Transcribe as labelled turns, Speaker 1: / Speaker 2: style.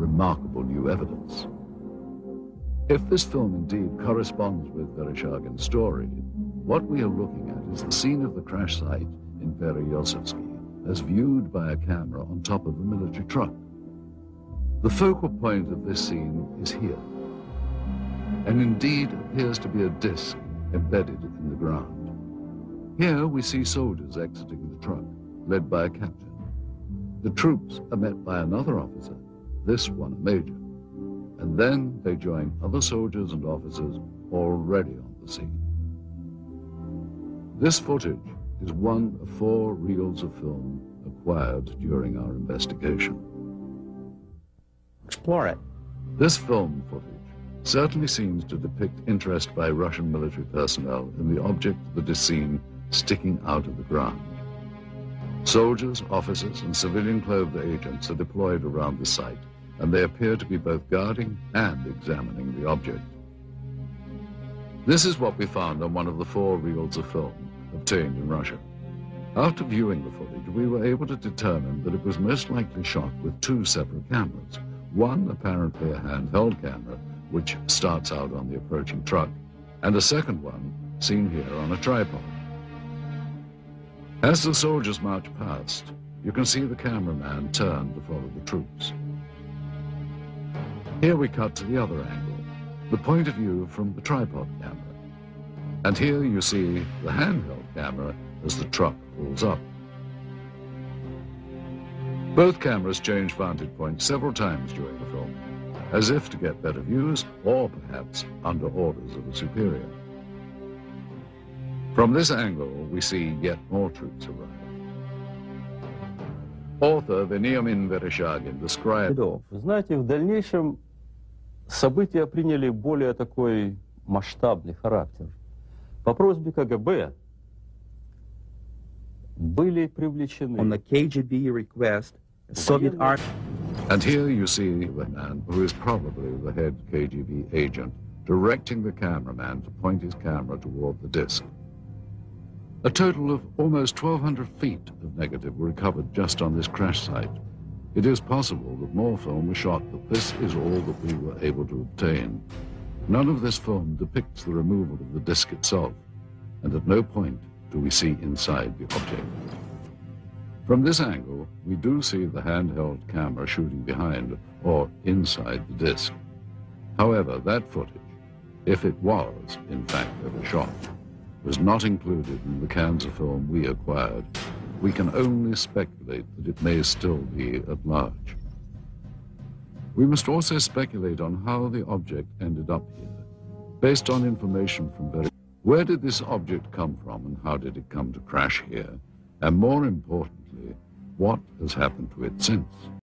Speaker 1: remarkable new evidence. If this film indeed corresponds with Vereshchagin's story, what we are looking at is the scene of the crash site in Pereyaslawski as viewed by a camera on top of a military truck. The focal point of this scene is here, and indeed appears to be a disc embedded in the ground. Here we see soldiers exiting the truck, led by a captain. The troops are met by another officer, this one a major, and then they join other soldiers and officers already on the scene. This footage is one of 4 reels of film acquired during our investigation.
Speaker 2: Explore it.
Speaker 1: This film footage certainly seems to depict interest by Russian military personnel in the object that is seen sticking out of the ground. Soldiers, officers, and civilian-clothed agents are deployed around the site, and they appear to be both guarding and examining the object. This is what we found on one of the 4 reels of film obtained in Russia. After viewing the footage, we were able to determine that it was most likely shot with 2 separate cameras. One apparently a handheld camera, which starts out on the approaching truck, and a second one seen here on a tripod. As the soldiers march past, you can see the cameraman turn to follow the troops. Here we cut to the other angle, the point of view from the tripod camera. And here you see the handheld camera as the truck pulls up. Both cameras change vantage points several times during the film, as if to get better views or perhaps under orders of a superior. From this angle, we see yet more troops arrive. Author Veniamin Vereshchagin described...
Speaker 2: Знаете, в дальнейшем события приняли более такой масштабный характер. По просьбе КГБ были привлечены...
Speaker 3: On the KGB request, Soviet army...
Speaker 1: And here you see the man who is probably the head KGB agent directing the cameraman to point his camera toward the disc. A total of almost 1,200 feet of negative were recovered just on this crash site. It is possible that more film was shot, but this is all that we were able to obtain. None of this film depicts the removal of the disc itself, and at no point do we see inside the object. From this angle, we do see the handheld camera shooting behind or inside the disc. However, that footage, if it was in fact ever shot, was not included in the cans of film we acquired. We can only speculate that it may still be at large. We must also speculate on how the object ended up here, based on information from where did this object come from and how did it come to crash here? And more importantly, what has happened to it since?